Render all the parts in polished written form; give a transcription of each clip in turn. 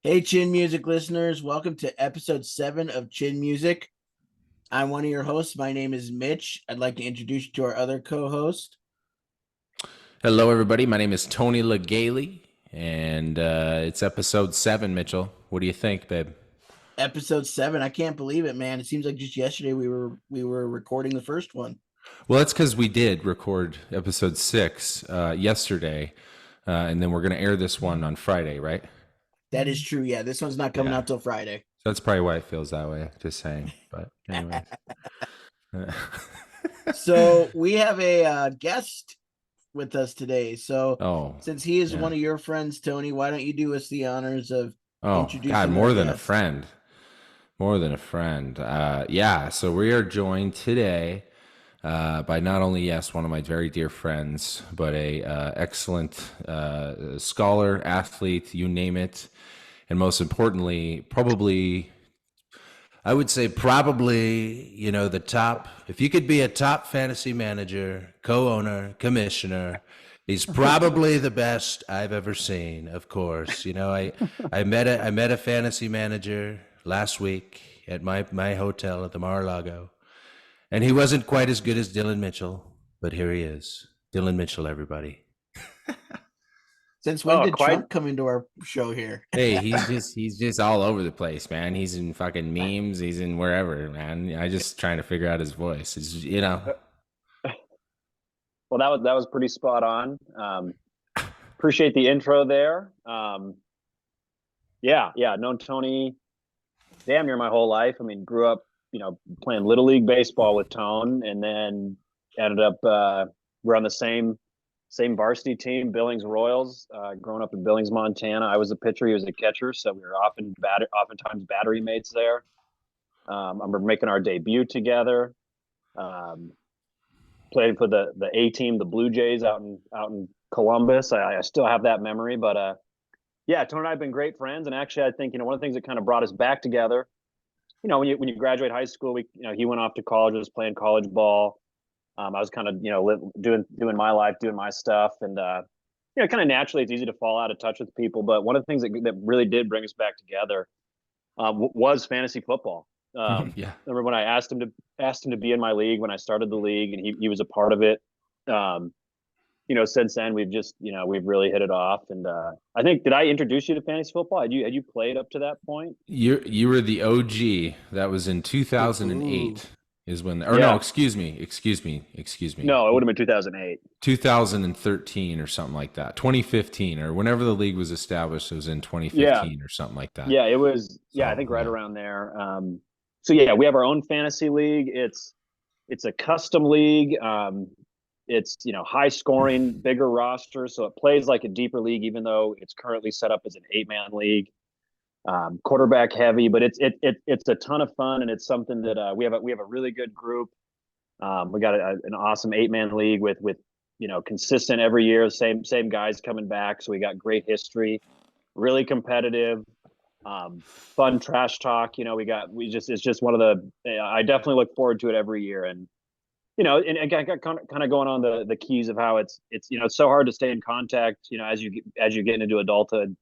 Hey, Chin Music listeners, welcome to episode 7 of Chin Music. I'm one of your hosts. My name is Mitch. I'd like to introduce you to our other co-host. Hello, everybody. My name is Tony LeGailey, and it's episode 7, Mitchell. What do you think, babe? Episode 7. I can't believe it, man. It seems like just yesterday we were recording the first one. Well, that's because we did record episode 6 yesterday, and then we're going to air this one on Friday, right? That is true. Yeah, this one's not coming out till Friday. So that's probably why it feels that way, just saying. But anyways. So we have a guest with us today. So since he is one of your friends, Tony, why don't you do us the honors of introducing God, more than guest? a friend. More than a friend. So we are joined today by not only, yes, one of my very dear friends, but a excellent scholar, athlete, you name it. And most importantly, I would say the top, if you could be a top fantasy manager, co-owner, commissioner, he's probably the best I've ever seen, of course. I met a fantasy manager last week at my hotel at the Mar-a-Lago, and he wasn't quite as good as Dillon MItchell, but here he is. Dillon MItchell, everybody. Since when did Trump come into our show here? Hey, he's just all over the place, man. He's in fucking memes. He's in wherever, man. I just trying to figure out his voice. Well, that was pretty spot on. Appreciate the intro there. Known Tony damn near my whole life. I mean, grew up, playing Little League baseball with Tone, and then ended up we're on the same varsity team, Billings Royals. Growing up in Billings, Montana, I was a pitcher, he was a catcher, so we were oftentimes battery mates there. I remember making our debut together. Played for the A team, the Blue Jays out in Columbus. I still have that memory, but Tony and I have been great friends, and actually, I think one of the things that kind of brought us back together, when you graduate high school, he went off to college, was playing college ball. I was kind of doing my life, doing my stuff, and kind of naturally, it's easy to fall out of touch with people. But one of the things that really did bring us back together was fantasy football. Remember when I asked him to be in my league when I started the league, and he was a part of it. Since then we've just we've really hit it off, and I think, did I introduce you to fantasy football? Had you played up to that point? You were the OG. That was in 2008. Ooh. Is when, or no, excuse me. No, it would have been 2008. 2013 or something like that. 2015 or whenever the league was established, it was in 2015 or something like that. Yeah, it was. I think right around there. We have our own fantasy league. It's a custom league. It's high scoring, bigger roster, so it plays like a deeper league, even though it's currently set up as an 8-man league. Quarterback heavy, but it's a ton of fun, and it's something that we have a really good group. We got an awesome 8-man league with consistent every year, same guys coming back, so we got great history, really competitive, fun trash talk. It's just one of the, I definitely look forward to it every year. And and I got kind of going on the keys of how it's it's so hard to stay in contact as you get into adulthood.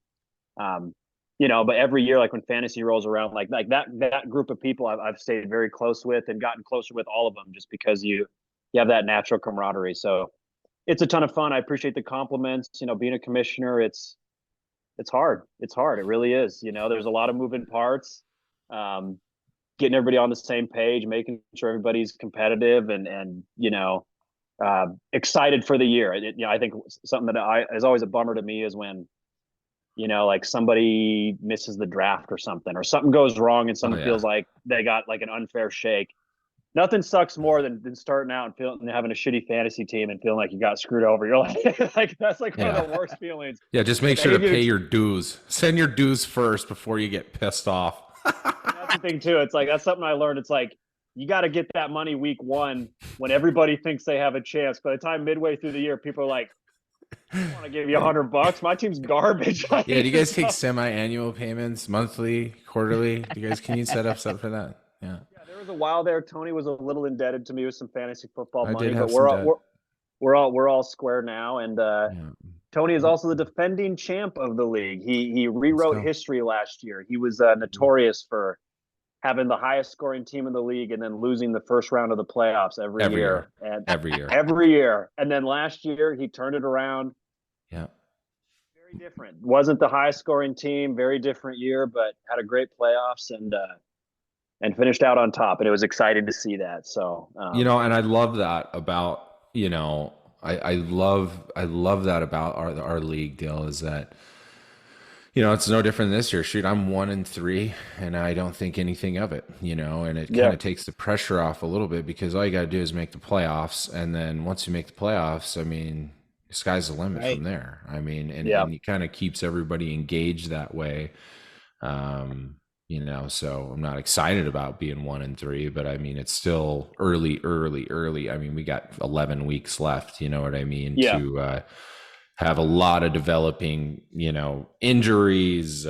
But every year, like when fantasy rolls around, like that group of people I've stayed very close with and gotten closer with all of them, just because you have that natural camaraderie. So it's a ton of fun. I appreciate the compliments. Being a commissioner, it's hard. It's hard. It really is. There's a lot of moving parts. Getting everybody on the same page, making sure everybody's competitive and excited for the year. I think something that is always a bummer to me is when like somebody misses the draft or something goes wrong and someone feels like they got like an unfair shake. Nothing sucks more than starting out and having a shitty fantasy team and feeling like you got screwed over. You're like, that's like one of the worst feelings. Yeah, just make sure to pay your dues. Send your dues first before you get pissed off. That's the thing too. It's like, that's something I learned. It's like, you got to get that money week 1 when everybody thinks they have a chance. By the time midway through the year, people are like, I want to give you $100. My team's garbage. Yeah, do you guys take semi-annual payments, monthly, quarterly? Can you set up stuff for that? Yeah. There was a while there. Tony was a little indebted to me with some fantasy football money, but we're all square now. And Tony is also the defending champ of the league. He rewrote history last year. He was notorious for having the highest scoring team in the league and then losing the first round of the playoffs every year. Every year. And then last year he turned it around. Yeah. Very different. Wasn't the highest scoring team, very different year, but had a great playoffs and finished out on top. And it was exciting to see that. So, and I love that about, I love that about our league deal is that, it's no different this year. Shoot, I'm 1-3 and I don't think anything of it, and it kind of takes the pressure off a little bit because all you got to do is make the playoffs. And then once you make the playoffs, I mean, the sky's the limit from there. I mean, and it kind of keeps everybody engaged that way. So I'm not excited about being 1-3, but I mean, it's still early. I mean, we got 11 weeks left, you know what I mean? To have a lot of developing, injuries,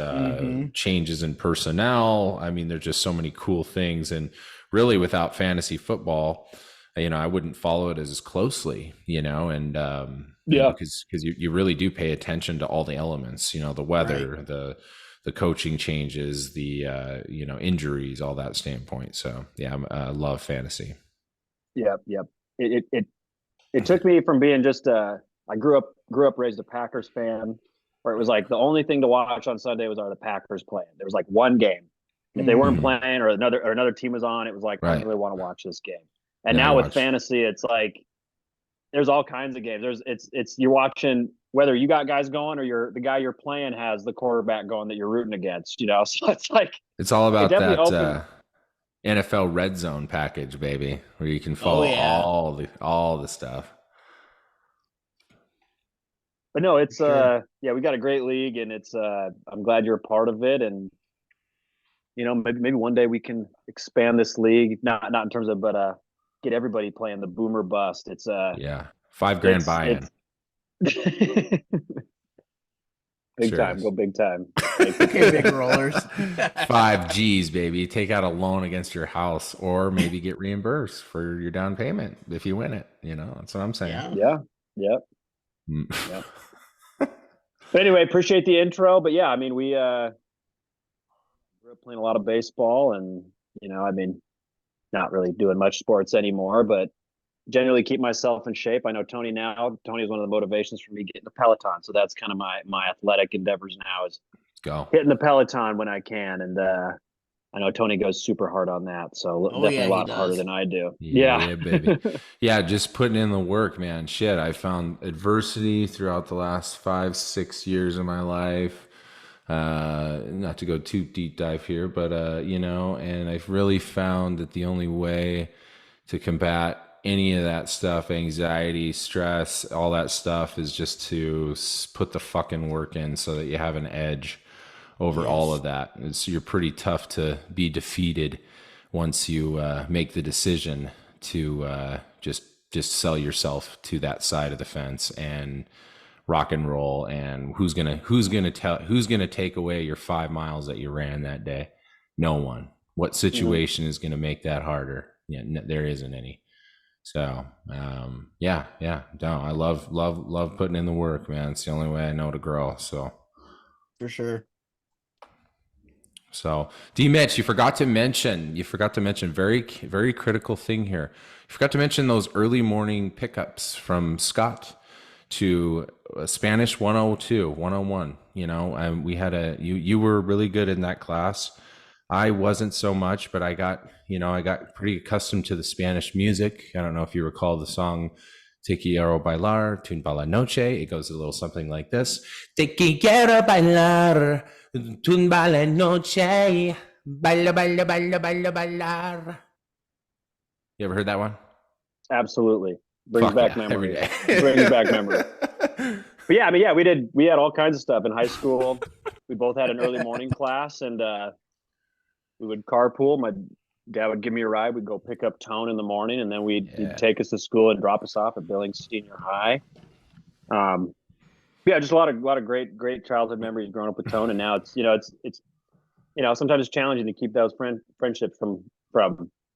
changes in personnel. I mean, there's just so many cool things. And really without fantasy football, I wouldn't follow it as closely, because you really do pay attention to all the elements, the weather, the coaching changes, the, injuries, all that standpoint. So I love fantasy. Yep. It took me from being just, I grew up raised a Packers fan, where it was like the only thing to watch on Sunday was the Packers playing. There was like one game. If they weren't playing or another team was on, it was like, I don't really want to watch this game. And now with fantasy, it's like there's all kinds of games. It's you're watching whether you got guys going or the guy you're playing has the quarterback going that you're rooting against, So it's like it's all about that NFL red zone package, baby, where you can follow all the stuff. But no, it's we got a great league, and it's I'm glad you're a part of it, and maybe one day we can expand this league, not in terms of, but get everybody playing the boomer bust. It's $5,000 buy-in. Big time, go big time. Okay, big rollers. 5 G's, baby. Take out a loan against your house, or maybe get reimbursed for your down payment if you win it. That's what I'm saying. Yep. But anyway, appreciate the intro. But I mean, we grew up playing a lot of baseball, and not really doing much sports anymore, but generally keep myself in shape. I know Tony now. Tony is one of the motivations for me getting the Peloton. So that's kind of my athletic endeavors now is hitting the Peloton when I can. And I know Tony goes super hard on that. So definitely a lot harder than I do. Yeah, baby. Just putting in the work, man. Shit, I found adversity throughout the last 5-6 years of my life. Not to go too deep dive here, but and I've really found that the only way to combat any of that stuff, anxiety, stress, all that stuff, is just to put the fucking work in so that you have an edge over all of that. You're pretty tough to be defeated once you make the decision to just sell yourself to that side of the fence and rock and roll. And who's gonna take away your 5 miles that you ran that day? No one. What situation is gonna make that harder? There isn't any. So I love putting in the work, man. It's the only way I know to grow. So for sure. So D-Mitch, you forgot to mention very, very critical thing here. You forgot to mention those early morning pickups from Scott to Spanish 102, 101. And we had you were really good in that class. I wasn't so much, but I got pretty accustomed to the Spanish music. I don't know if you recall the song Te quiero bailar, tumba la noche. It goes a little something like this. Te quiero bailar, tumba la noche. Baila, baila, baila, baila, bailar. You ever heard that one? Absolutely. Brings back memory. Brings back memory. But we had all kinds of stuff in high school. We both had an early morning class, and we would carpool. My dad would give me a ride. We'd go pick up Tone in the morning, and then he'd take us to school and drop us off at Billings Senior High. Just a lot of great childhood memories growing up with Tone. And now it's sometimes it's challenging to keep those friendships from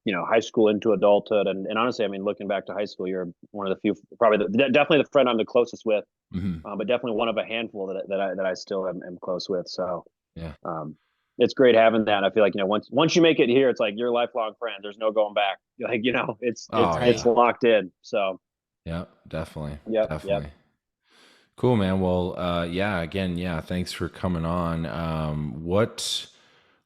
high school into adulthood. And honestly, I mean, looking back to high school, you're one of the few, probably definitely the friend I'm the closest with, but definitely one of a handful that I still am close with. So Yeah. It's great having that. I feel like, once you make it here, it's like you're a lifelong friend. There's no going back. Like, it's locked in. So yeah, definitely. Yep. Definitely. Cool, man. Well, again, thanks for coming on. What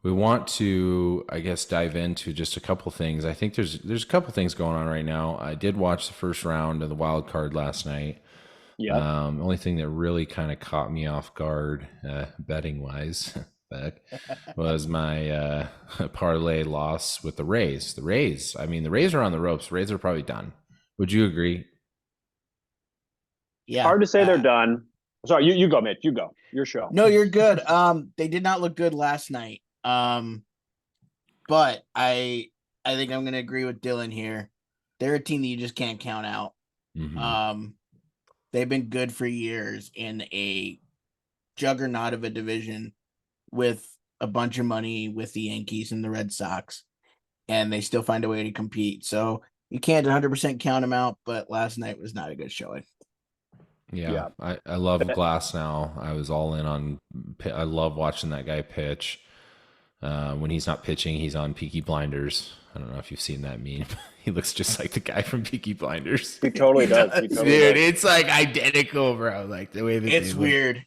we want to, I guess, dive into just a couple things. I think there's a couple things going on right now. I did watch the first round of the wild card last night. Yeah. Only thing that really kind of caught me off guard, betting wise, was my parlay loss with the Rays. The Rays are on the ropes. The Rays are probably done. Would you agree? Yeah. Hard to say they're done. Sorry, you go, Mitch. You go. Your show. No, you're good. They did not look good last night. But I think I'm gonna agree with Dillon here. They're a team that you just can't count out. Mm-hmm. They've been good for years in a juggernaut of a division with a bunch of money with the Yankees and the Red Sox, and they still find a way to compete. So you can't 100% count them out, but last night was not a good showing. Yeah. I love Glass now. I was all in on. I love watching that guy pitch. When he's not pitching, he's on Peaky Blinders. I don't know if you've seen that meme. He looks just like the guy from Peaky Blinders. He totally does. Dude, it's like identical, bro. Like the way that it's weird.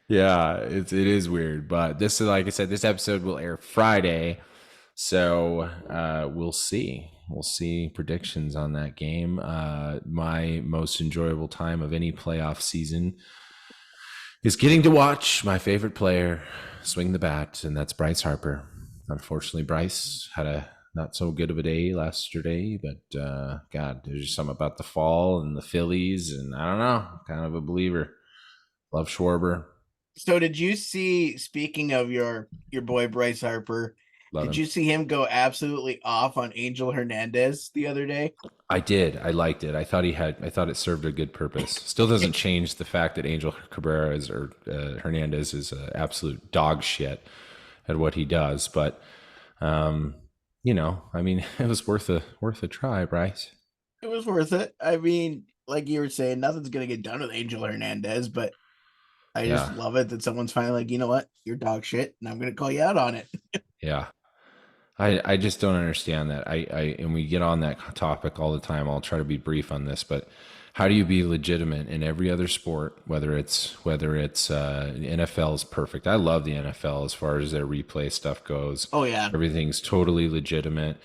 Yeah, it is weird. But this is, like I said, this episode will air Friday. So we'll see. We'll see predictions on that game. My most enjoyable time of any playoff season is getting to watch my favorite player swing the bat, and that's Bryce Harper. Unfortunately, Bryce had a not so good of a day yesterday, but God, there's just something about the fall and the Phillies, and I don't know, kind of a believer. Love Schwarber. So did you see, speaking of your boy Bryce Harper, did you see him go absolutely off on Angel Hernandez the other day? I did. I liked it. I thought it served a good purpose. Still doesn't change the fact that Angel Hernandez is absolute dog shit at what he does. But, I mean, it was worth a try, Bryce. It was worth it. I mean, like you were saying, nothing's going to get done with Angel Hernandez, but I just love it that someone's finally like, you know what, you're dog shit, and I'm going to call you out on it. Yeah. I just don't understand that. And we get on that topic all the time. I'll try to be brief on this, but how do you be legitimate in every other sport? Whether it's NFL is perfect. I love the NFL as far as their replay stuff goes. Oh yeah, everything's totally legitimate.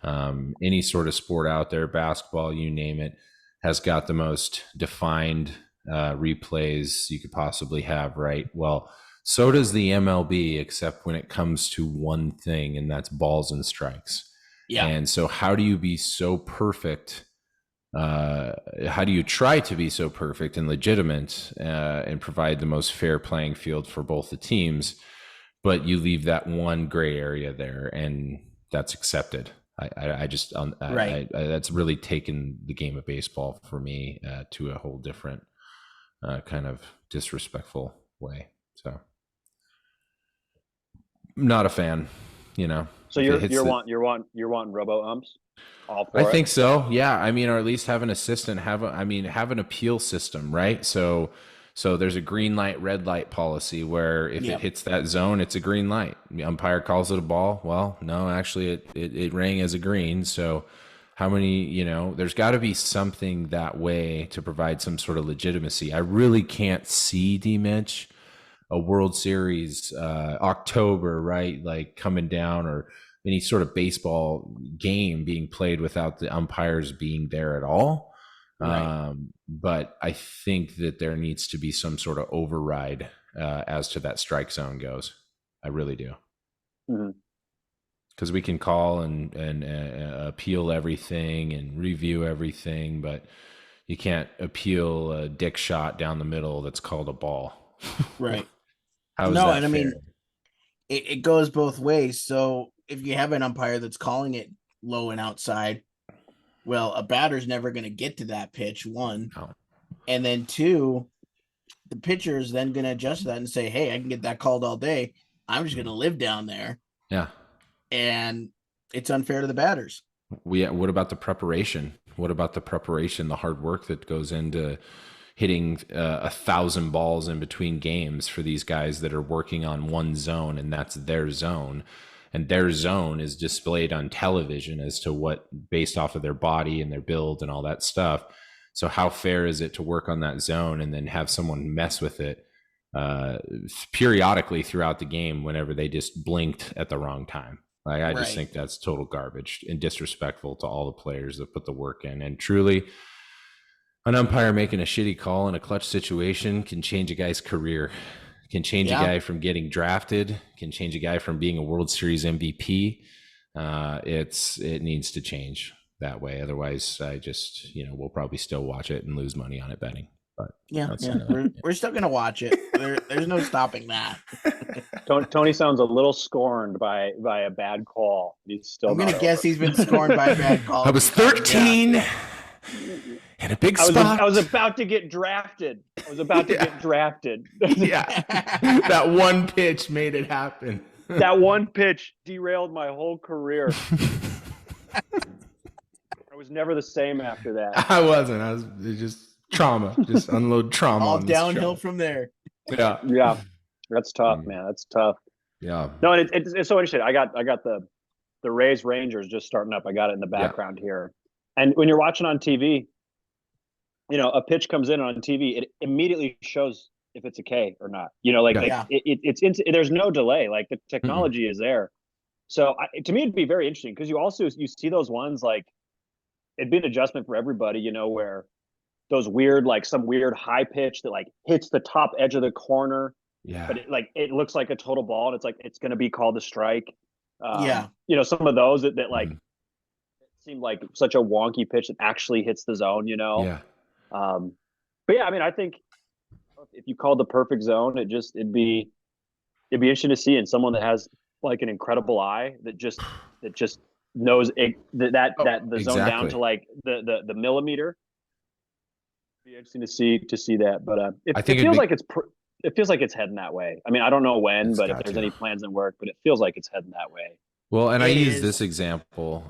Any sort of sport out there, basketball, you name it, has got the most defined replays you could possibly have, right? Well, so does the MLB, except when it comes to one thing, and that's balls and strikes. Yeah. And so how do you be so perfect? How do you try to be so perfect and legitimate and provide the most fair playing field for both the teams, but you leave that one gray area there, and that's accepted? That's really taken the game of baseball for me to a whole different kind of disrespectful way. So not a fan, So you're wanting robo umps? I think so. Yeah. I mean, or at least have an assistant, have an appeal system, right? So there's a green light, red light policy where if it hits that zone, it's a green light. The umpire calls it a ball. Well, no, actually it rang as a green. So how many, there's got to be something that way to provide some sort of legitimacy. I really can't see, D-Mitch, a World Series October, right? Like coming down, or any sort of baseball game being played without the umpires being there at all. Right. But I think that there needs to be some sort of override as to that strike zone goes. I really do. Because we can call and appeal everything and review everything, but you can't appeal a dick shot down the middle that's called a ball. Right. How is that fair? I mean, it goes both ways. So if you have an umpire that's calling it low and outside, well, a batter's never going to get to that pitch, one. No. And then two, the pitcher is then going to adjust that and say, hey, I can get that called all day. I'm just going to live down there. Yeah. And it's unfair to the batters. What about the preparation? What about the preparation, the hard work that goes into hitting 1,000 balls in between games for these guys that are working on one zone, and that's their zone, and their zone is displayed on television as to what, based off of their body and their build and all that stuff. So how fair is it to work on that zone and then have someone mess with it periodically throughout the game whenever they just blinked at the wrong time? Like, I just think that's total garbage and disrespectful to all the players that put the work in. And truly, an umpire making a shitty call in a clutch situation can change a guy's career, can change a guy from getting drafted, can change a guy from being a World Series MVP. It needs to change that way. Otherwise, I just, we'll probably still watch it and lose money on it betting. But we're still gonna watch it. There's no stopping that. Tony sounds a little scorned by a bad call. He's still. I'm gonna guess he's been scorned by a bad call. I was 13 in a big spot. I was about to get drafted. Get drafted. Yeah, that one pitch made it happen. That one pitch derailed my whole career. I was never the same after that. I wasn't. I was just trauma. Just unload trauma. All downhill from there. Yeah. That's tough, man. That's tough. Yeah. No, and it's so interesting. I got the Rays Rangers just starting up. I got it in the background here. And when you're watching on TV, a pitch comes in on TV, it immediately shows if it's a K or not. It's there's no delay. Like, the technology is there. So to me, it'd be very interesting because you see those ones, like, it'd be an adjustment for everybody, where those weird, like some weird high pitch that like hits the top edge of the corner. Yeah. But it looks like a total ball, and it's like it's going to be called a strike. Some of those that like seemed like such a wonky pitch that actually hits the zone. Yeah. But yeah, I mean, I think if you called the perfect zone, it'd be interesting to see, and someone that has like an incredible eye that just knows the zone down to like the millimeter. It'd be interesting to see that, but it feels like it's heading that way. I mean, I don't know when, but if there's any plans in work, but it feels like it's heading that way. Well, and I use this example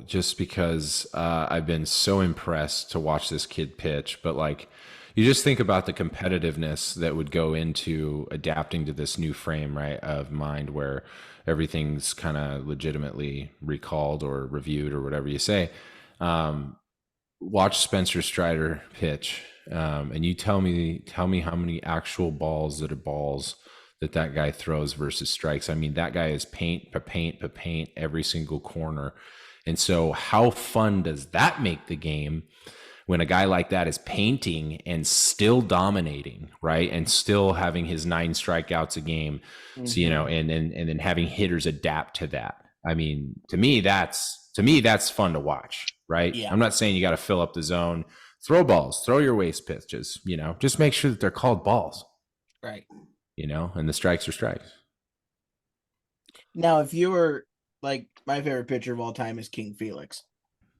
just because I've been so impressed to watch this kid pitch. But like, you just think about the competitiveness that would go into adapting to this new frame, right, of mind where everything's kind of legitimately recalled or reviewed or whatever you say. Watch Spencer Strider pitch, and you tell me how many actual balls that guy throws versus strikes. I mean, that guy is paint every single corner. And so how fun does that make the game when a guy like that is painting and still dominating, right? And still having his 9 strikeouts a game, so, and then having hitters adapt to that. I mean, to me, that's fun to watch, right? Yeah. I'm not saying you got to fill up the zone, throw balls, throw your waste pitches, just make sure that they're called balls. Right. And the strikes are strikes. Now, if you were like, my favorite pitcher of all time is King Felix,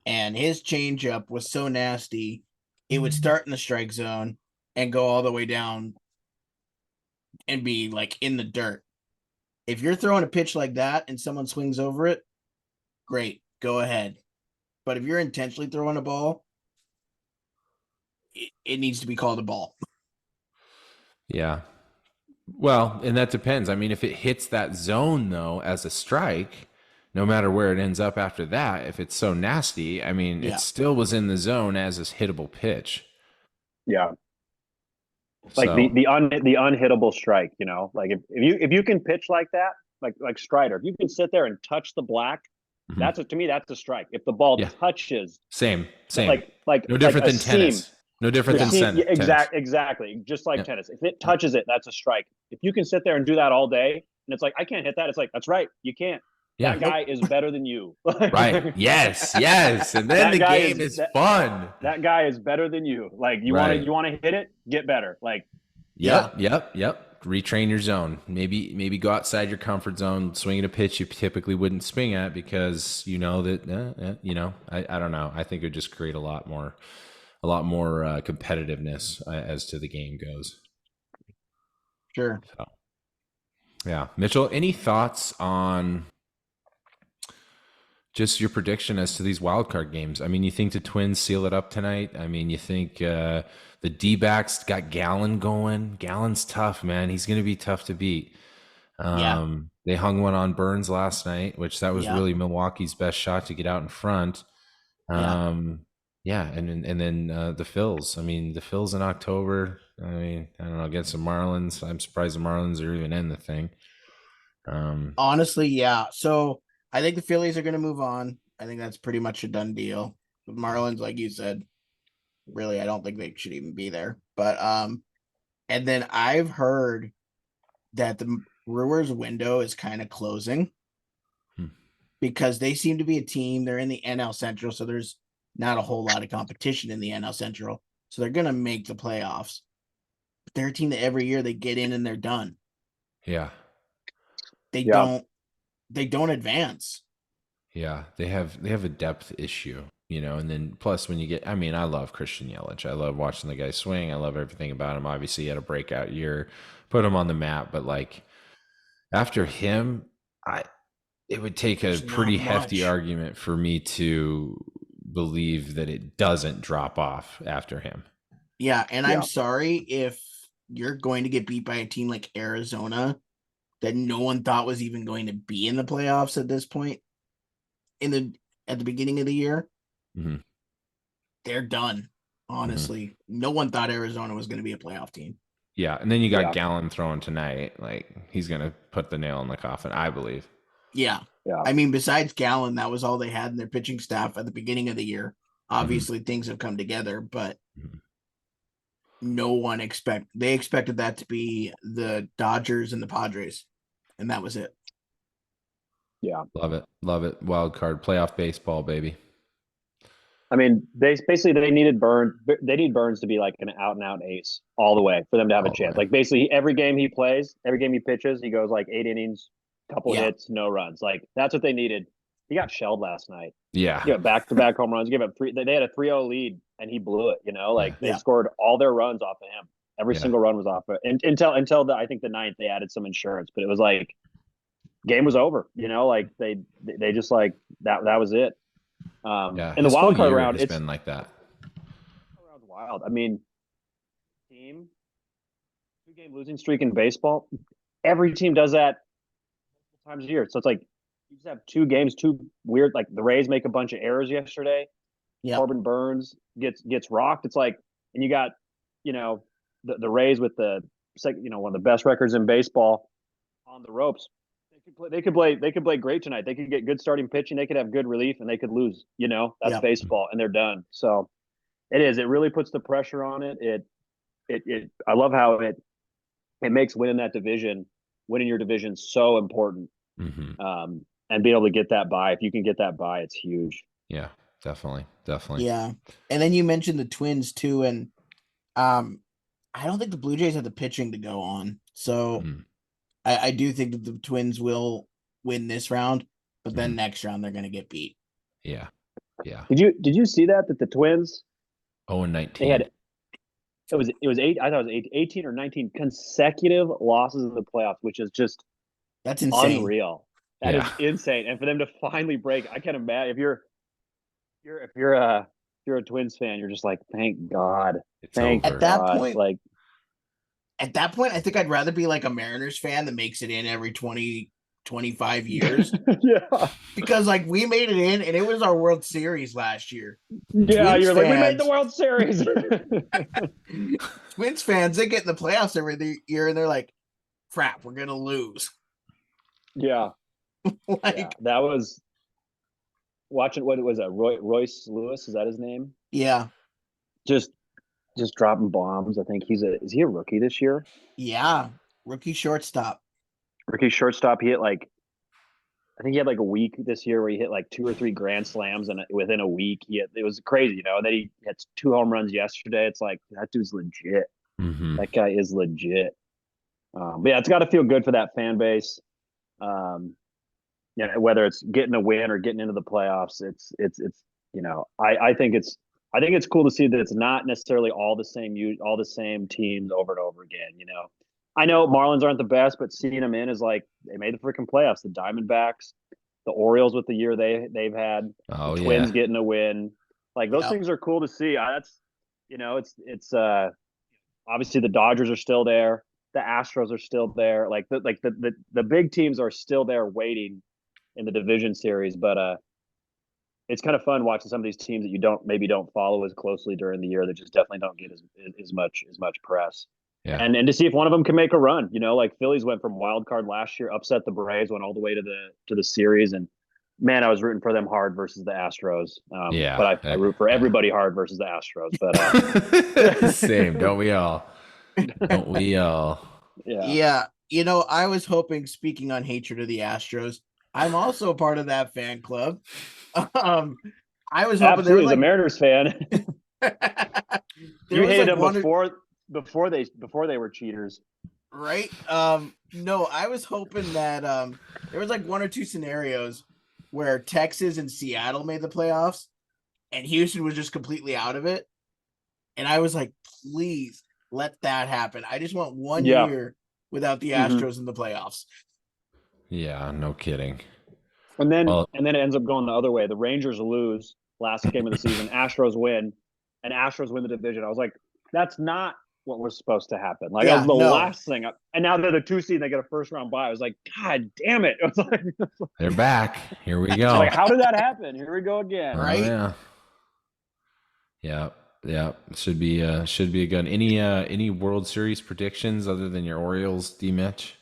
and his changeup was so nasty, it would start in the strike zone and go all the way down and be like in the dirt. If you're throwing a pitch like that and someone swings over it, great, go ahead. But if you're intentionally throwing a ball, it needs to be called a ball. Yeah. Well, and that depends. I mean, if it hits that zone, though, as a strike, no matter where it ends up after that, if it's so nasty, I mean, it still was in the zone as a hittable pitch. Yeah. Like the unhittable strike, like if you can pitch like that, like Strider, if you can sit there and touch the black, to me, that's a strike. If the ball touches, same, like no different than seam. tennis. No different than tennis. Exactly. Just like tennis. If it touches it, that's a strike. If you can sit there and do that all day, and it's like, I can't hit that. It's like, that's right. You can't. Yeah. That guy is better than you. Right. Yes. And then the game is fun. That guy is better than you. Like, you want to hit it, get better. Like, Yep. Retrain your zone. Maybe go outside your comfort zone, swing at a pitch you typically wouldn't swing at because I don't know. I think it would just create a lot more competitiveness as to the game goes. Sure. So, yeah. Mitchell, any thoughts on just your prediction as to these wild card games. I mean, you think the Twins seal it up tonight? I mean, you think the D-backs got Gallon going? Gallon's tough, man. He's going to be tough to beat. Yeah. They hung one on Burns last night, which that was Yeah. really Milwaukee's best shot to get out in front. Yeah, and then the Phils. I mean, the Phils in October. I mean, I don't know, against the Marlins. I'm surprised the Marlins are even in the thing. Honestly, yeah. So I think the Phillies are going to move on. I think that's pretty much a done deal. The Marlins, like you said, really, I don't think they should even be there. But and then I've heard that the Brewers window is kind of closing because they seem to be a team. They're in the NL Central, so there's not a whole lot of competition in the NL Central. So they're going to make the playoffs. But they're a team that every year they get in and they're done. Yeah. They don't advance. Yeah, they have a depth issue, you know, and then plus when you get, I mean, I love Christian Yelich. I love watching the guy swing. I love everything about him. Obviously, he had a breakout year, put him on the map, but like after him, it would take a pretty hefty argument for me to believe that it doesn't drop off after him. Yeah, and I'm sorry if you're going to get beat by a team like Arizona that no one thought was even going to be in the playoffs at this point at the beginning of the year. Mm-hmm. They're done. Honestly, no one thought Arizona was going to be a playoff team. Yeah, and then you got Gallon throwing tonight. Like he's going to put the nail in the coffin, I believe. Yeah. I mean, besides Gallon, that was all they had in their pitching staff at the beginning of the year. Obviously, things have come together, but no one they expected that to be the Dodgers and the Padres, and that was it. Yeah. Love it. Wild card playoff baseball, baby. I mean, they needed Burns. They need Burns to be like an out and out ace all the way for them to have a chance. Like basically every game he plays, every game he pitches, he goes like 8 innings, couple hits, no runs. Like that's what they needed. He got shelled last night. Yeah. He got back-to-back home runs. Give up three. They had a 3-0 lead and he blew it. You know, like they scored all their runs off of him. Every single run was off of it. Until I think the ninth they added some insurance, but it was like game was over. You know, like they just like that was it. In the wild card round, it's been like that. Wild. I mean, team 2-game losing streak in baseball. Every team does that times a year. So it's like you just have 2 games, 2 weird. Like the Rays make a bunch of errors yesterday. Corbin Burns gets rocked. It's like, and you got, you know, the Rays with the one of the best records in baseball on the ropes. They could play great tonight. They could get good starting pitching. They could have good relief, and they could lose. You know, that's baseball, and they're done. So it is. It really puts the pressure on it. It. I love how it makes winning your division, so important. And being able to get that bye. If you can get that bye, it's huge. Yeah, definitely. Yeah, and then you mentioned the Twins too, and I don't think the Blue Jays have the pitching to go on. So. I do think that the Twins will win this round, but then next round they're going to get beat. Yeah. Did you see that the Twins? 0-19. They had it was 8. I thought it was 18 or 19 consecutive losses in the playoffs, which is just that's insane. Unreal. That is insane. And for them to finally break, I can't imagine if you're a Twins fan, you're just like, thank God. At that point, I think I'd rather be like a Mariners fan that makes it in every 20, 25 years. Because like we made it in and it was our World Series last year. Yeah, you're like, we made the World Series. Twins fans, they get in the playoffs every year and they're like, crap, we're going to lose. Yeah. That was watching, what was that? Royce Lewis, is that his name? Yeah. Just dropping bombs. I think is he a rookie this year? Yeah, rookie shortstop. He hit I think he had like a week this year where he hit like 2 or 3 grand slams, and within a week it was crazy, you know. And then he had 2 home runs yesterday. It's like that dude's legit. That guy is legit. But yeah, it's got to feel good for that fan base. Whether it's getting a win or getting into the playoffs, it's you know, I think it's cool to see that it's not necessarily all the same teams over and over again. You know, I know Marlins aren't the best, but seeing them in is like they made the freaking playoffs. The Diamondbacks, the Orioles with the year they've had, Oh, the Twins yeah. getting a win. Like those Yep. things are cool to see. That's it's obviously the Dodgers are still there, the Astros are still there. Like the big teams are still there waiting in the division series, but it's kind of fun watching some of these teams that you don't follow as closely during the year that just definitely don't get as much press. Yeah. And to see if one of them can make a run, like Phillies went from wild card last year, upset the Braves, went all the way to the series, and man, I was rooting for them hard versus the Astros. Yeah. But I root for everybody hard versus the Astros. But Same. Don't we all? Don't we all? yeah. Yeah. I was hoping, speaking on hatred of the Astros, I'm also a part of that fan club. I was hoping Absolutely, as a Mariners fan, you hated them before they were cheaters, right? No, I was hoping that there was like one or two scenarios where Texas and Seattle made the playoffs and Houston was just completely out of it. And I was like, please let that happen. I just want 1 year without the Astros in the playoffs. Yeah, no kidding. And then it ends up going the other way. The Rangers lose last game of the season. Astros win, and Astros win the division. I was like, that's not what was supposed to happen. Like that was the last thing. And now they're the 2 seed. They get a first round bye. I was like, God damn it! It was like, They're back. Here we go. Like, how did that happen? Here we go again. Right? Yeah. Should be a good. Any World Series predictions other than your Orioles, D-Mitch?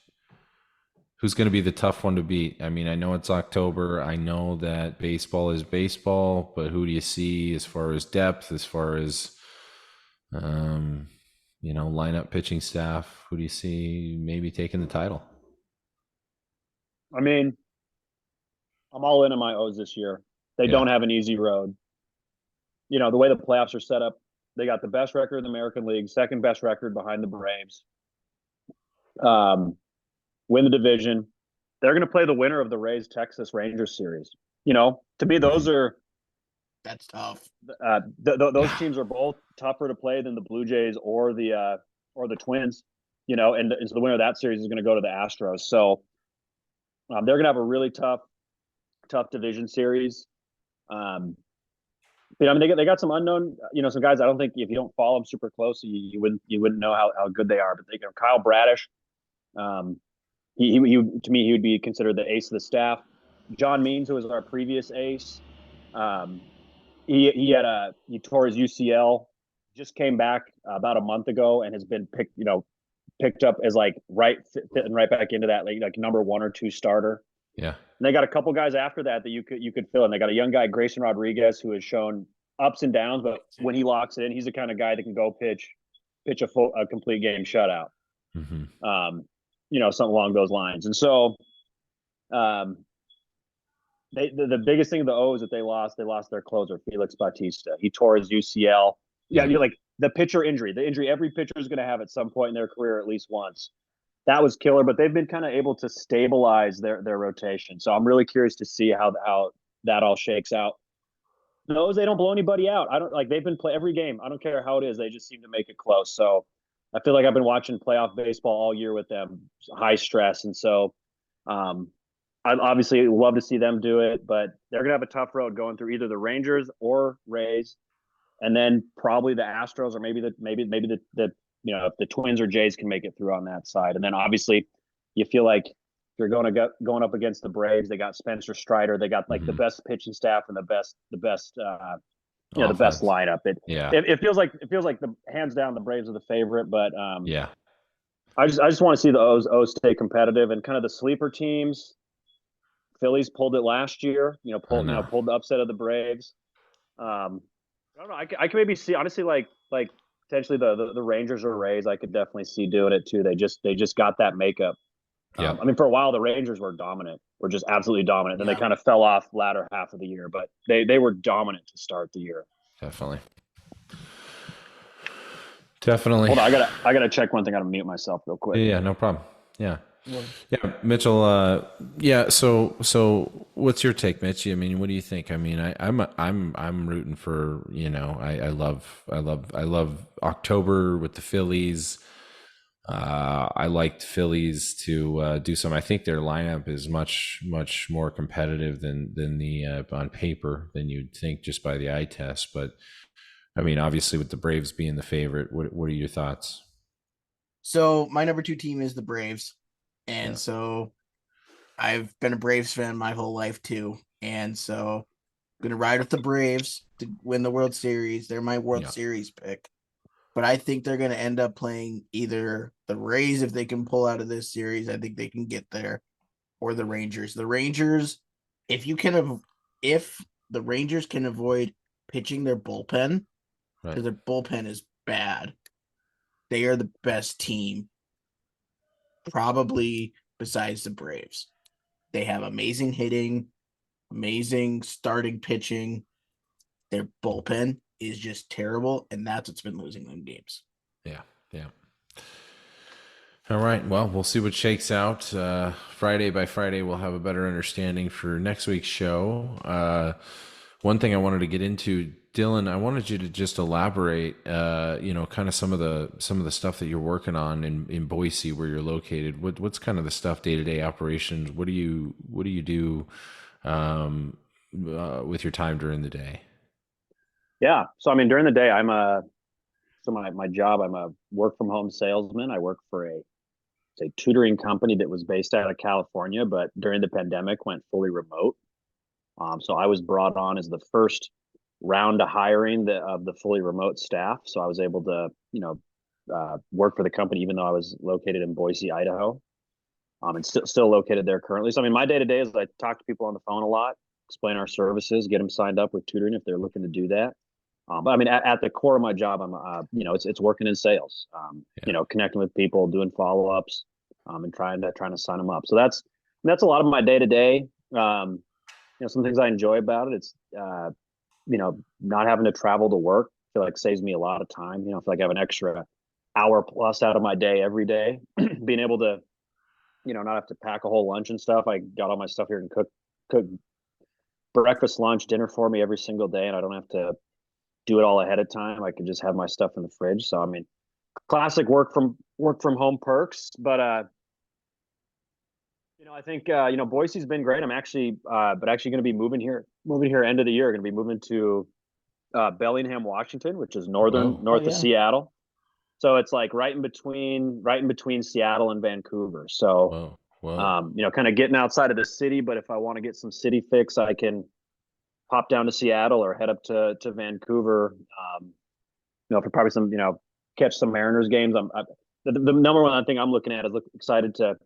Who's going to be the tough one to beat? I mean, I know it's October. I know that baseball is baseball, but who do you see as far as depth, as far as, lineup pitching staff? Who do you see maybe taking the title? I mean, I'm all in on my O's this year. They don't have an easy road. The way the playoffs are set up, they got the best record in the American League, second best record behind the Braves. Win the division. They're going to play the winner of the Rays Texas Rangers series. To me, That's tough. Those teams are both tougher to play than the Blue Jays or the Twins. And so the winner of that series is going to go to the Astros. So they're going to have a really tough division series. They got some unknown, some guys. I don't think if you don't follow them super close, you wouldn't know how good they are. But Kyle Bradish. He to me, he would be considered the ace of the staff. John Means, who was our previous ace, he tore his UCL, just came back about a month ago, and has been picked up as like fitting right back into that like number 1 or 2 starter. Yeah, and they got a couple guys after that you could fill in. They got a young guy, Grayson Rodriguez, who has shown ups and downs, but when he locks it in, he's the kind of guy that can go pitch a complete game shutout. Mm-hmm. Something along those lines. And so the biggest thing of the O's that they lost their closer, Felix Bautista. He tore his UCL. Yeah, you're like the pitcher injury. The injury every pitcher is going to have at some point in their career at least once. That was killer, but they've been kind of able to stabilize their rotation. So I'm really curious to see how that all shakes out. Those, they don't blow anybody out. They've been play every game. I don't care how it is. They just seem to make it close. So I feel like I've been watching playoff baseball all year with them, high stress. And so I'd obviously love to see them do it, but they're going to have a tough road going through either the Rangers or Rays, and then probably the Astros, or maybe if the Twins or Jays can make it through on that side. And then obviously you feel like if you're going up against the Braves, they got Spencer Strider. They got like the best pitching staff and the best the best lineup. It feels like the hands down the Braves are the favorite, but I just want to see the O's stay competitive, and kind of the sleeper teams. Phillies pulled it last year, pulled the upset of the Braves. I don't know. I can maybe see, honestly, like potentially the Rangers or Rays. I could definitely see doing it too. They just got that makeup. Yeah. I mean, for a while the Rangers were dominant. Were just absolutely dominant. Then they kind of fell off latter half of the year, but they were dominant to start the year. Definitely. Hold on, I gotta check one thing. I gotta mute myself real quick. Yeah, no problem. Yeah, Mitchell. So what's your take, Mitch? I mean, what do you think? I mean, I'm rooting for, I love October with the Phillies. I liked Phillies to do some. I think their lineup is much more competitive than the on paper than you'd think just by the eye test. But I mean, obviously, with the Braves being the favorite, what are your thoughts? So my number 2 team is the Braves, and Yeah, so I've been a Braves fan my whole life too, and so I'm gonna ride with the Braves to win the World Series. They're my World yeah, Series pick, but I think they're gonna end up playing either the Rays if they can pull out of this series. I think they can get there, or the Rangers. The Rangers, if you can, if the Rangers can avoid pitching their bullpen, right. because their bullpen is bad, they are the best team, probably besides the Braves. They have amazing hitting, amazing starting pitching. Their bullpen is just terrible, and that's what's been losing them games. Yeah, yeah. All right. Well, we'll see what shakes out. Friday by Friday, we'll have a better understanding for next week's show. One thing I wanted to get into, Dillon, I wanted you to just elaborate, kind of some of the stuff that you're working on in Boise, where you're located. What's kind of the stuff, day-to-day operations? What do you do with your time during the day? Yeah. So I mean, during the day, my job, I'm a work from home salesman. I work for a tutoring company that was based out of California, but during the pandemic went fully remote. So I was brought on as the first round of hiring of the fully remote staff. So I was able to, work for the company, even though I was located in Boise, Idaho, and still located there currently. So I mean, my day to day is I talk to people on the phone a lot, explain our services, get them signed up with tutoring if they're looking to do that. But I mean, at the core of my job, I'm, it's working in sales. Yeah. Connecting with people, doing follow ups, and trying to sign them up. So that's a lot of my day to day. Some things I enjoy about it. It's not having to travel to work. I feel like saves me a lot of time. I feel like I have an extra hour plus out of my day every day. Being able to, not have to pack a whole lunch and stuff. I got all my stuff here and cook breakfast, lunch, dinner for me every single day, and I don't have to do it all ahead of time. I can just have my stuff in the fridge. So I mean, classic work from home perks. But I think Boise's been great. I'm actually going to be moving here end of the year. Going to be moving to Bellingham, Washington, which is Oh, north of yeah. Seattle. So it's like right in between Seattle and Vancouver. So whoa. kind of getting outside of the city. But if I want to get some city fix, I can pop down to Seattle or head up to Vancouver. For probably some catch some Mariners games. The number one thing I'm looking at is excited to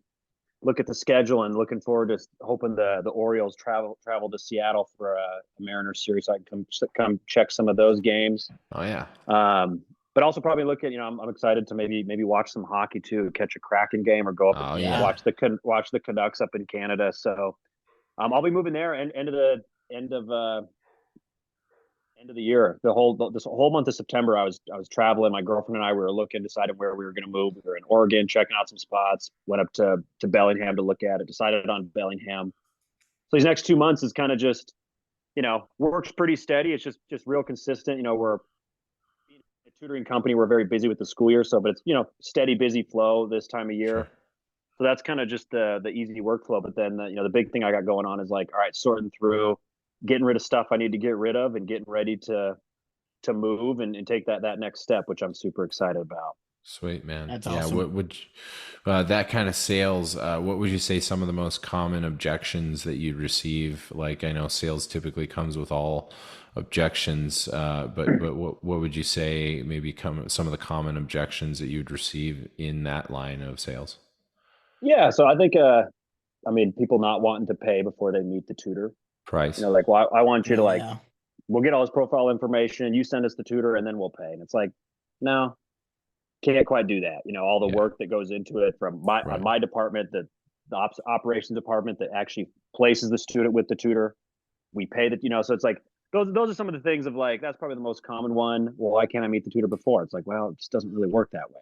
look at the schedule and looking forward to hoping the Orioles travel to Seattle for a Mariners series. So I can come check some of those games. Oh yeah. But also probably look at I'm excited to maybe watch some hockey too, catch a Kraken game or go up Oh and yeah. watch the Canucks up in Canada. So I'll be moving there and end of the year. This whole month of September, I was traveling. My girlfriend and I were deciding where we were going to move. We were in Oregon, checking out some spots. Went up to Bellingham to look at it. Decided on Bellingham. So these next 2 months is kind of just, work's pretty steady. It's just real consistent. We're a tutoring company. We're very busy with the school year, but it's steady, busy flow this time of year. Sure. So that's kind of just the easy workflow. But then the big thing I got going on is like, all right, sorting through, getting rid of stuff I need to get rid of, and getting ready to move and take that next step, which I'm super excited about. Sweet, man. That's Yeah. awesome. What would that kind of sales? What would you say some of the most common objections that you'd receive? Like, I know sales typically comes with all objections, but what would you say maybe some of the common objections that you'd receive in that line of sales? Yeah, so I think people not wanting to pay before they meet the tutor. Price. Like, well, I want you to Oh, like, yeah. we'll get all his profile information, you send us the tutor, and then we'll pay. And it's like, no, can't quite do that. All the Yeah. work that goes into it from Right. my department, the operations department that actually places the student with the tutor. We pay that, so it's like those are some of the things of like, that's probably the most common one. Well, why can't I meet the tutor before? It's like, well, it just doesn't really work that way.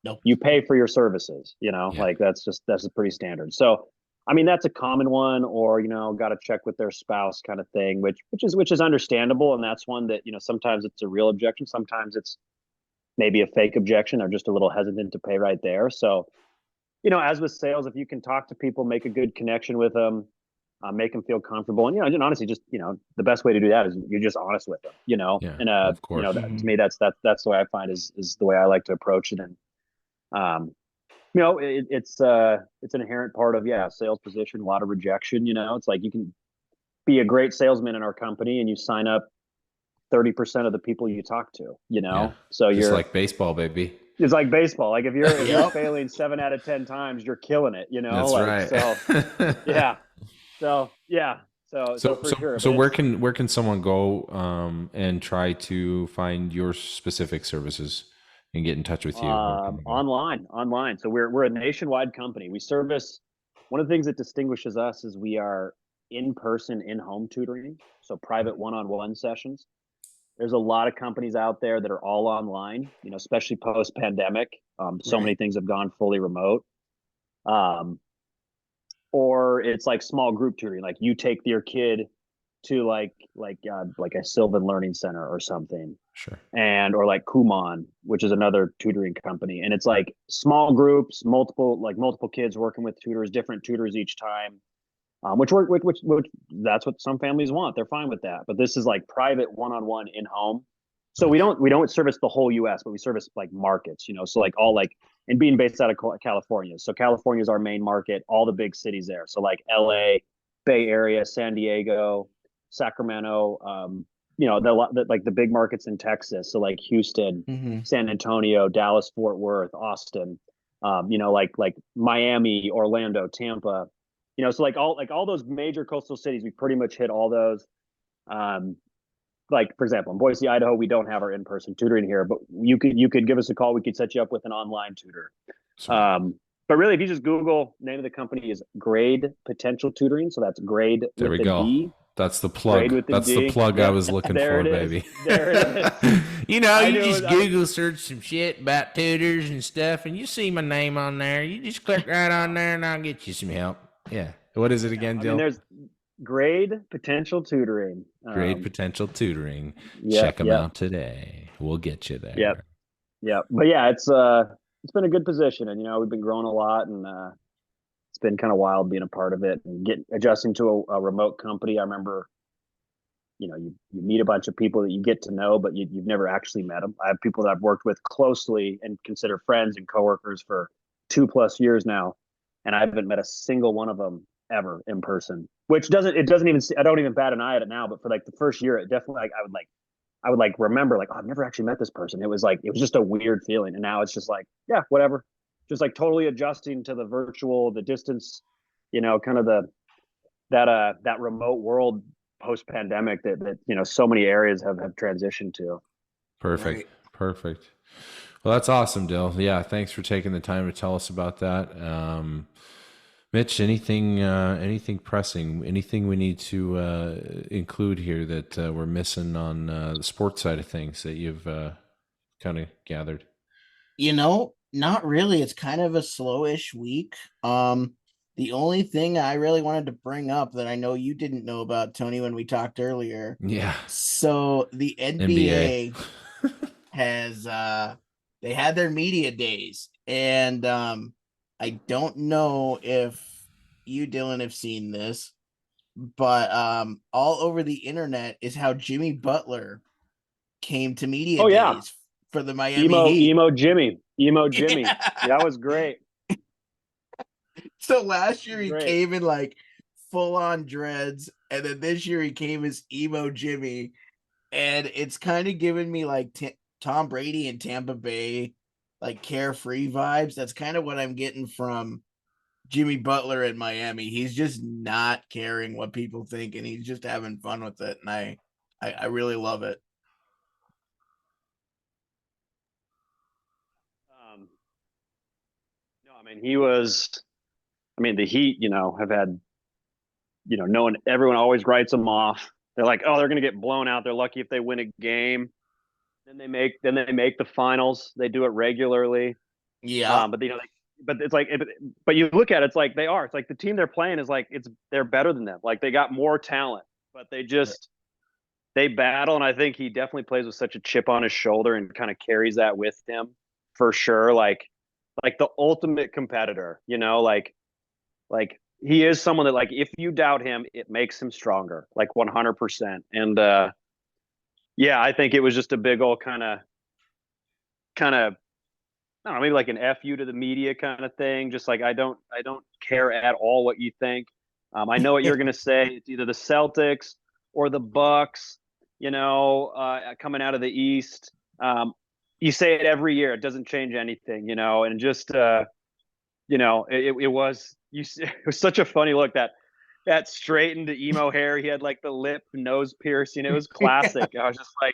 Nope. You pay for your services, Yeah. like that's pretty standard. So I mean, that's a common one, or got to check with their spouse kind of thing, which is understandable, and that's one that sometimes it's a real objection, sometimes it's maybe a fake objection. They're just a little hesitant to pay right there. So, as with sales, if you can talk to people, make a good connection with them, make them feel comfortable, and honestly, just the best way to do that is you're just honest with them, Yeah, and of course. to me that's the way I find is the way I like to approach it. And it's an inherent part of sales position, a lot of rejection. It's like you can be a great salesman in our company and you sign up 30% of the people you talk to, Yeah, so just like baseball, baby. it's like baseball. Like if you're Yep. failing 7 out of 10 times, you're killing it, That's like, right. so yeah. So yeah. So for sure. So But where can someone go and try to find your specific services and get in touch with you? Where can they go? online. So we're a nationwide company. We service, one of the things that distinguishes us is we are in-person, in-home tutoring. So private one-on-one sessions. There's a lot of companies out there that are all online, especially post-pandemic. So many Right. things have gone fully remote. Or it's like small group tutoring, like you take your kid to like a Sylvan Learning Center or something, Sure. or like Kumon, which is another tutoring company, and it's like small groups, multiple kids working with tutors, different tutors each time, which that's what some families want. They're fine with that, but this is like private one-on-one in home. So Nice. we don't service the whole U.S., but we service like markets, so like all like, and being based out of California. So California is our main market, all the big cities there. So like LA, Bay Area, San Diego, Sacramento, like the big markets in Texas. So like Houston, Mm-hmm. San Antonio, Dallas, Fort Worth, Austin, like Miami, Orlando, Tampa, so like all those major coastal cities, we pretty much hit all those. Like for example, in Boise, Idaho, we don't have our in-person tutoring here, but you could give us a call. We could set you up with an online tutor. Sweet. But really, if you just Google, name of the company is Grade Potential Tutoring. So that's grade There we with a go. D. That's the Grade plug. with the That's the D. plug I Yep. was looking There for, it is. baby. There it is. You know, I you knew just it- I- Google search some shit about tutors and stuff, and you see my name on there. You just click right on there, and I'll get you some help. Yeah. What is it again, I Dill? mean, there's Grade Potential Tutoring. Grade Potential Tutoring. Yeah, Check them yeah, out today. We'll get you there. yeah, yeah. But yeah, it's been a good position, and we've been growing a lot, and it's been kind of wild being a part of it and adjusting to a remote company. I remember, you meet a bunch of people that you get to know, but you've never actually met them. I have people that I've worked with closely and consider friends and coworkers for 2+ years now, and I haven't met a single one of them ever in person. Which doesn't even, I don't even bat an eye at it now, but for like the first year, it definitely, like I would like remember like, oh, I've never actually met this person. It was just a weird feeling, and now it's just like, yeah, whatever, just like totally adjusting to the virtual, the distance, kind of that remote world post pandemic that so many areas have transitioned to. Perfect. Right. Perfect. Well, that's awesome, Dill. Yeah, thanks for taking the time to tell us about that. Mitch, anything pressing, anything we need to include here that we're missing on the sports side of things that you've kind of gathered? Not really. It's kind of a slowish week. The only thing I really wanted to bring up that I know you didn't know about, Tony, when we talked earlier. Yeah. So the NBA has they had their media days, and I don't know if you, Dylan, have seen this, but all over the internet is how Jimmy Butler came to media Oh, yeah. days for the Miami Heat. Emo Jimmy. Yeah. That was great. So last year he Great. came in like full on dreads, and then this year he came as emo Jimmy, and it's kind of giving me like Tom Brady in Tampa Bay, like carefree vibes. That's kind of what I'm getting from Jimmy Butler in Miami. He's just not caring what people think, and he's just having fun with it, and I really love it. No, I mean the Heat, have had, knowing everyone always writes them off. They're like, oh, they're going to get blown out. They're lucky if they win a game. Then they make the finals. They do it regularly. Yeah. But it's like, but you look at it, it's like they are. It's like the team they're playing is like they're better than them. Like they got more talent, but they just they battle, and I think he definitely plays with such a chip on his shoulder and kind of carries that with him for sure. Like the ultimate competitor, like he is someone that, like, if you doubt him, it makes him stronger, like 100%. And yeah, I think it was just a big old kind of I don't know, maybe like an fu to the media kind of thing. Just like, I don't care at all what you think. I know what you're going to say. It's either the Celtics or the Bucks, coming out of the East. You say it every year. It doesn't change anything, and just it was it was such a funny look, that straightened emo hair. He had like the lip nose piercing. It was classic. I was just like,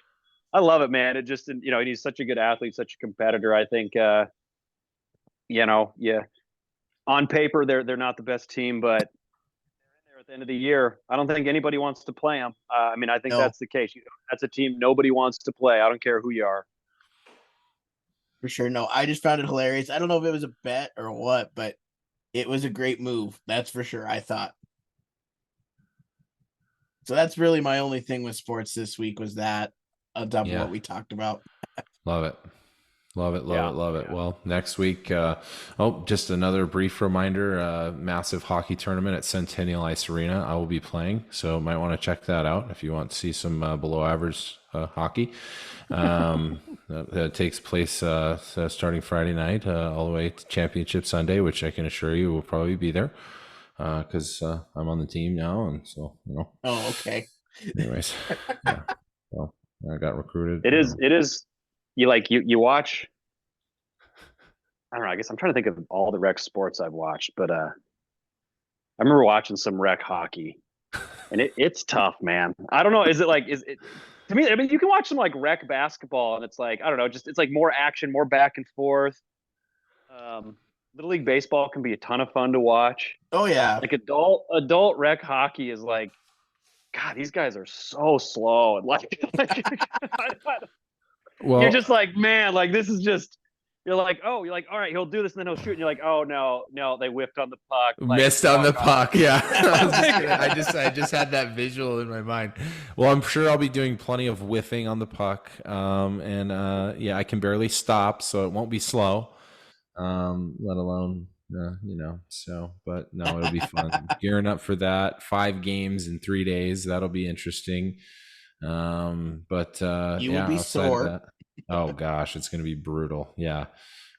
I love it, man. It just, and he's such a good athlete, such a competitor. I think, yeah, on paper they're not the best team, but they're in there at the end of the year. I don't think anybody wants to play them. I mean, I think No. that's the case. That's a team nobody wants to play. I don't care who you are. For sure. No, I just found it hilarious. I don't know if it was a bet or what, but it was a great move. That's for sure, I thought. So that's really my only thing with sports this week, was that, on top of what we talked about. Love it. Love it. Yeah. Well, next week, just another brief reminder, massive hockey tournament at Centennial Ice Arena. I will be playing, so might want to check that out if you want to see some below average hockey. That takes place starting Friday night all the way to Championship Sunday, which I can assure you will probably be there because I'm on the team now, and so, Oh, okay. Anyways, yeah. Well, I got recruited. It is. You watch. I don't know. I guess I'm trying to think of all the rec sports I've watched, but I remember watching some rec hockey, and it's tough, man. I don't know. Is it to me? I mean, you can watch some like rec basketball, and it's like, I don't know, just it's like more action, more back and forth. Little league baseball can be a ton of fun to watch. Oh yeah. Like adult rec hockey is like, God, these guys are so slow. And Well, you're just like, man, like this is just. You're like, all right, he'll do this, and then he'll shoot, and you're like, oh no, they whiffed on the puck, missed on the puck. Yeah, I just had that visual in my mind. Well, I'm sure I'll be doing plenty of whiffing on the puck, and I can barely stop, so it won't be slow, let alone So, but no, it'll be fun. Gearing up for that. 5 games in 3 days. That'll be interesting. But You will be sore. Oh gosh, it's going to be brutal. Yeah.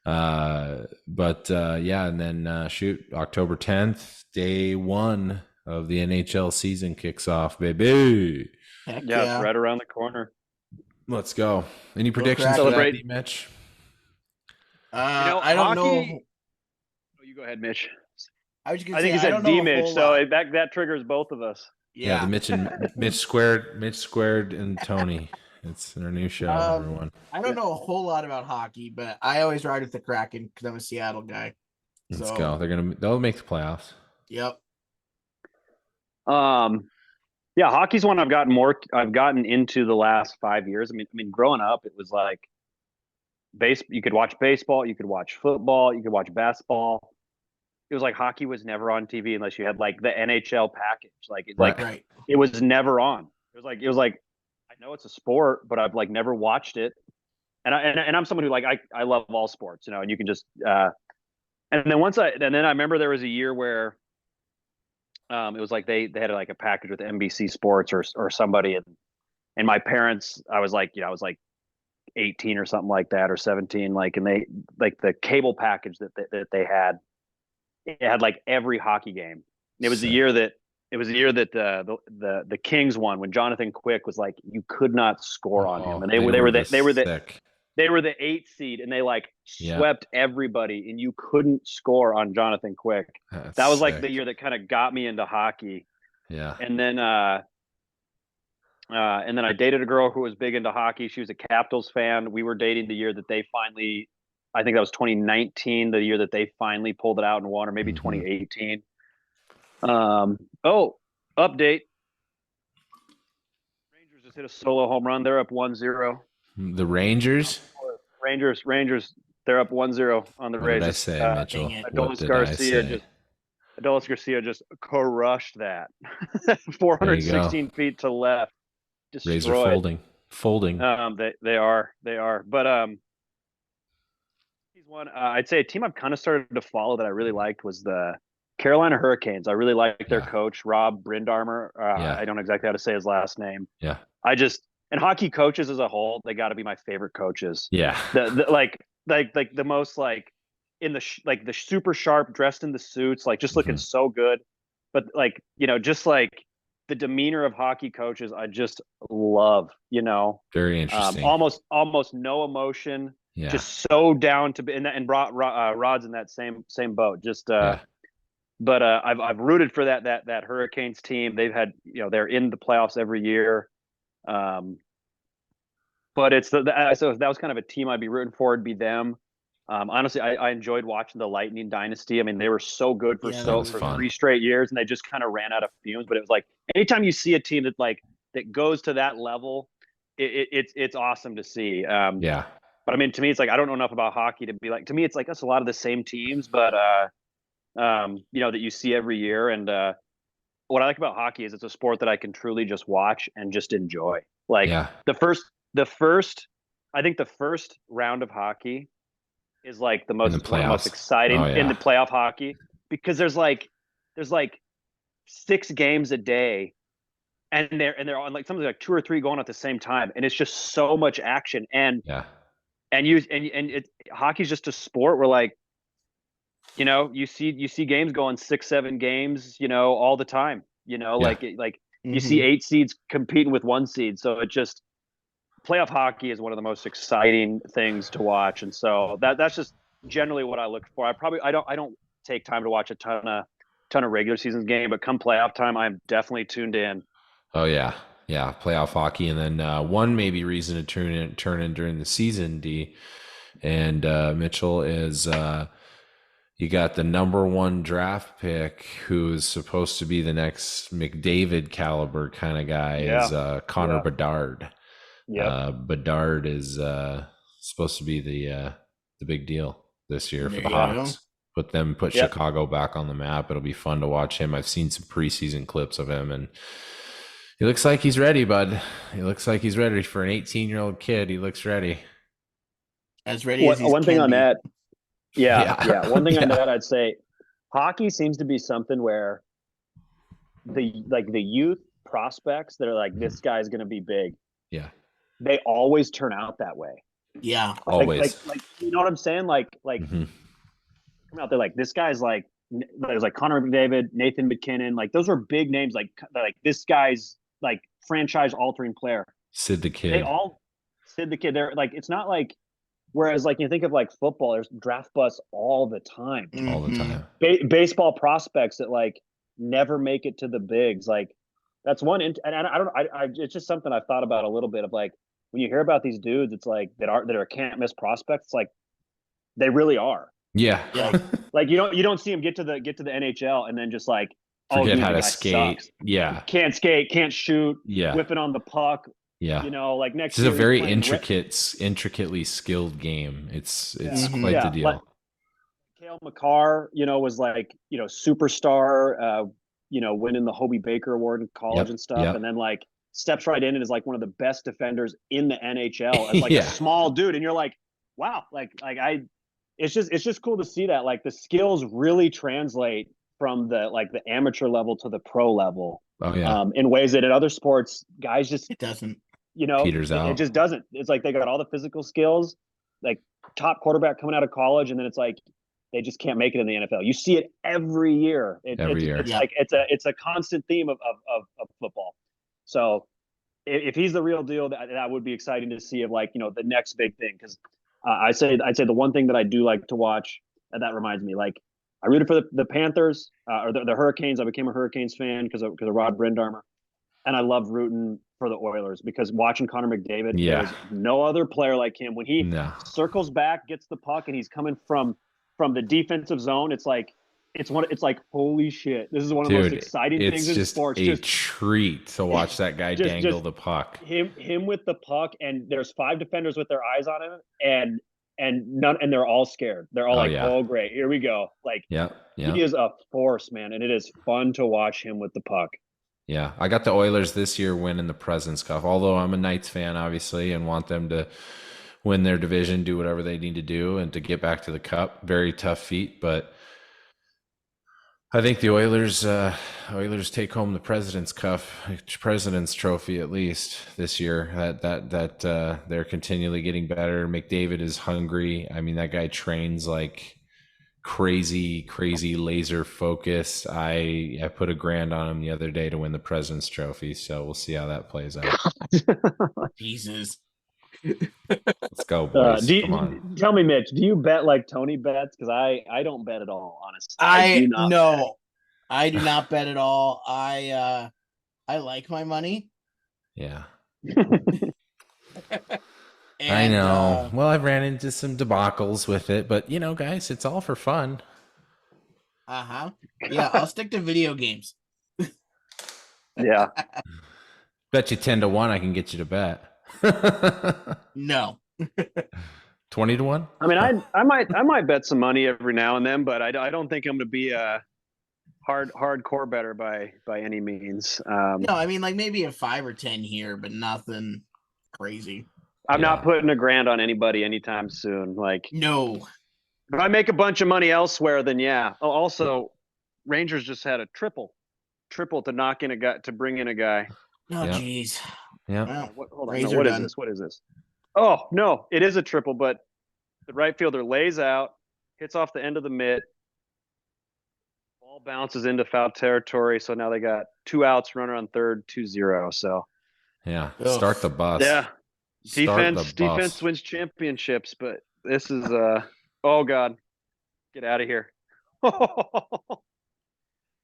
And then October 10th, day 1 of the NHL season kicks off, baby. Heck yeah, it's right around the corner. Let's go. Any predictions for that, Mitch? I don't know. Oh, you go ahead, Mitch. I was just I think say, he said D Mitch, so that triggers both of us. Yeah, the Mitch squared and Tony. It's their new show, everyone. I don't know a whole lot about hockey, but I always ride with the Kraken because I'm a Seattle guy. Let's go. They'll make the playoffs. Yep. Yeah, hockey's one I've gotten into the last 5 years. I mean, growing up, it was like you could watch baseball, you could watch football, you could watch basketball. It was like hockey was never on TV unless you had like the NHL package. Right. It was never on. It was like I know it's a sport, but I've like never watched it. And I'm someone who like I love all sports, and you can just and then I remember there was a year where it was like they had like a package with NBC Sports or somebody, and my parents, I was like 18 or something like that, or 17, and they like the cable package that they had, it had like every hockey game. And it was the year that the Kings won, when Jonathan Quick was like, you could not score on him, and they were the 8th seed, and they like swept everybody, and you couldn't score on Jonathan Quick. That was like the year that kind of got me into hockey. Yeah. And then I dated a girl who was big into hockey. She was a Capitals fan. We were dating the year that they finally, I think that was 2019, the year that they finally pulled it out and won, or maybe 2018. Update. Rangers just hit a solo home run. They're up 1-0. The Rangers? Rangers, they're up 1-0 on the Rays. What did I say, Mitchell? Adolis Garcia just crushed that. 416 feet to left. Razor destroyed. folding. They are, but he's one. I'd say a team I've kind of started to follow that I really liked was the Carolina Hurricanes. I really liked their coach, Rob Brindarmer. I don't know exactly how to say his last name. Yeah. And hockey coaches as a whole, they got to be my favorite coaches. Yeah. The like the most like in the like the super sharp, dressed in the suits, like just looking so good. But like, just like the demeanor of hockey coaches, I just love, Very interesting. almost no emotion, Yeah. just so down to be, and Rod's in that same boat. Just but I've rooted for that Hurricanes team. They've had, they're in the playoffs every year. But it's so if that was kind of a team I'd be rooting for, it'd be them. Honestly, I enjoyed watching the Lightning dynasty. I mean, they were so good for 3 straight years, and they just kind of ran out of fumes. But it was like anytime you see a team that goes to that level, it's awesome to see. But I mean, to me, it's like I don't know enough about hockey to be like. To me, it's like that's a lot of the same teams, but that you see every year. And what I like about hockey is it's a sport that I can truly just watch and just enjoy. Like the first, I think the first round of hockey is like the most exciting in the playoff hockey, because there's like 6 games a day, and they're on like something like 2 or 3 going at the same time, and it's just so much action. And hockey's just a sport where like, you see games going 6-7 games, all the time, you see 8 seeds competing with 1 seed. So it just, playoff hockey is one of the most exciting things to watch. And so that's just generally what I look for. I don't take time to watch a ton of regular season game, but come playoff time, I'm definitely tuned in. Oh yeah. Yeah. Playoff hockey. And then one maybe reason to turn in during the season, D and Mitchell, is you got the number 1 draft pick who's supposed to be the next McDavid caliber kind of guy, is Connor Bedard. Bedard is supposed to be the big deal this year for the Hawks. Put Chicago back on the map. It'll be fun to watch him. I've seen some preseason clips of him, and he looks like he's ready, bud. He looks like he's ready for an 18-year-old kid. He looks ready. As ready as one thing on that. One thing on that, I'd say hockey seems to be something where the youth prospects that are like, this guy's going to be big. Yeah. They always turn out that way. Yeah. Always. Like you know what I'm saying? Come out there like, this guy's like, there's like Connor McDavid, Nathan McKinnon, like those are big names. Like this guy's like franchise altering player. Sid the Kid. They're like, it's not like, whereas like you think of like football, there's draft busts all the time. All the time. Baseball prospects that like never make it to the bigs. Like that's one. And it's just something I've thought about a little bit of like, when you hear about these dudes, it's like that are can't miss prospects. It's like they really are. Yeah. Like you don't see them get to the NHL and then just like forget how to skate. Sucks. Yeah. Can't skate, can't shoot. Yeah. Whipping on the puck. Yeah. Like next. This is a very intricately skilled game. It's quite the deal. Like, Cale Makar, was like, superstar, winning the Hobie Baker Award in college and stuff. And then like steps right in and is like one of the best defenders in the NHL as like a small dude. And you're like, wow, it's just cool to see that like the skills really translate from the amateur level to the pro level. Oh yeah. In ways that in other sports, guys just, it doesn't, peters out. It just doesn't. It's like they got all the physical skills, like top quarterback coming out of college, and then it's like they just can't make it in the NFL. You see it every year. It's like it's a constant theme of football. So if he's the real deal, that would be exciting to see, of like, the next big thing. Because I'd say the one thing that I do like to watch, and that reminds me, like I rooted for the Panthers or the Hurricanes. I became a Hurricanes fan because of Rod Brindarmer, and I love rooting for the Oilers because watching Connor McDavid, there's no other player like him. When he circles back, gets the puck, and he's coming from the defensive zone, it's like holy shit, this is one of the most exciting things in sports. It's just a treat to watch that guy dangle the puck. Him with the puck, and there's 5 defenders with their eyes on him, and they're all scared. They're all oh great, here we go. Like he is a force, man, and it is fun to watch him with the puck. Yeah, I got the Oilers this year winning the President's Cup. Although I'm a Knights fan, obviously, and want them to win their division, do whatever they need to do, and to get back to the Cup. Very tough feat, but I think the Oilers take home the President's Cup, President's Trophy at least this year. They're continually getting better. McDavid is hungry. I mean, that guy trains like crazy laser focused. I put $1,000 on him the other day to win the President's Trophy, so we'll see how that plays out. Jesus. Let's go, boys. Come on. Tell me, Mitch, do you bet like Tony bets? Because I don't bet at all, honestly. I do not bet at all. I like my money. Yeah. And, I know. Well, I've ran into some debacles with it, but you know, guys, it's all for fun. Yeah, I'll stick to video games. Yeah. Bet you 10-1 I can get you to bet. No. 20-1? I mean, I might bet some money every now and then, but I don't think I'm going to be a hardcore better by any means. No, I mean like maybe a 5 or 10 here, but nothing crazy. I'm not putting $1,000 on anybody anytime soon. Like, no. If I make a bunch of money elsewhere, then yeah. Oh, also, Rangers just had a triple to knock in a guy, to bring in a guy. Oh, jeez. Yeah. Hold on. No, what is this? Oh, no, it is a triple, but the right fielder lays out, hits off the end of the mitt. Ball bounces into foul territory. So now they got 2 outs, runner on third, 2-0. So yeah, start the bus. Yeah. Defense wins championships, but this is oh God. Get out of here.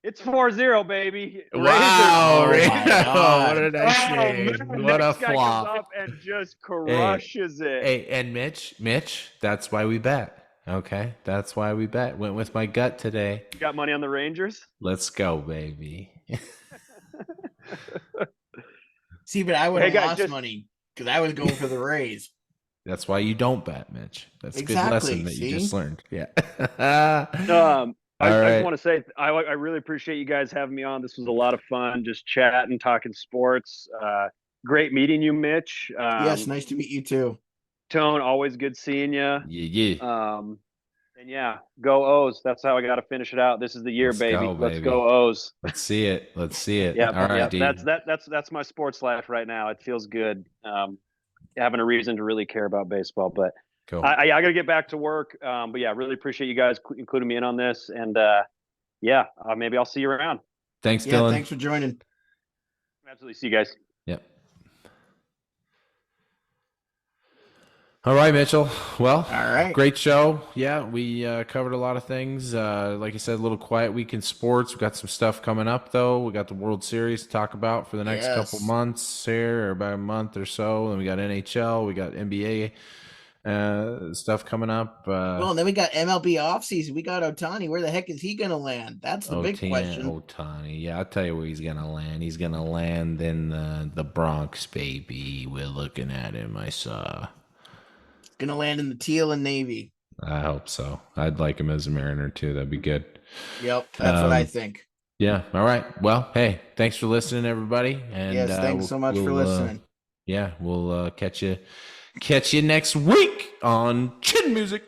It's 4-0, baby. Wow. What did I say? What a flop. Comes up and just crushes it. Hey, and Mitch, that's why we bet. Okay? That's why we bet. Went with my gut today. You got money on the Rangers? Let's go, baby. See, but I would have lost money because I was going for the Rays. That's why you don't bet, Mitch. That's a good lesson that you just learned. Yeah. I just want to say I really appreciate you guys having me on. This was a lot of fun, just chatting, talking sports. Great meeting you, Mitch. Yes, nice to meet you too. Tone, always good seeing you. Yeah. And yeah, go O's. That's how I got to finish it out. This is the year, baby. Let's go O's. Let's see it. Yeah. All right, that's my sports life right now. It feels good. Having a reason to really care about baseball, but cool. I got to get back to work. But yeah, really appreciate you guys including me in on this. And maybe I'll see you around. Thanks, Dillon. Thanks for joining. Absolutely. See you guys. Yep. All right, Mitchell. Well, all right. Great show. Yeah, we covered a lot of things. Like I said, a little quiet week in sports. We got some stuff coming up, though. We got the World Series to talk about for the next couple months here, or about a month or so. And we got NHL. We got NBA stuff coming up. Well, and then we got MLB offseason. We got Ohtani. Where the heck is he going to land? That's the big question. Ohtani. Yeah, I'll tell you where he's going to land. He's going to land in the Bronx, baby. We're looking at him. I saw. Gonna land in the teal and navy. I hope so. I'd like him as a Mariner too. That'd be good. Yep, that's what I think. Yeah. All right. Well, hey, thanks for listening, everybody. And yes, thanks so much for listening. We'll catch you next week on Chin Music.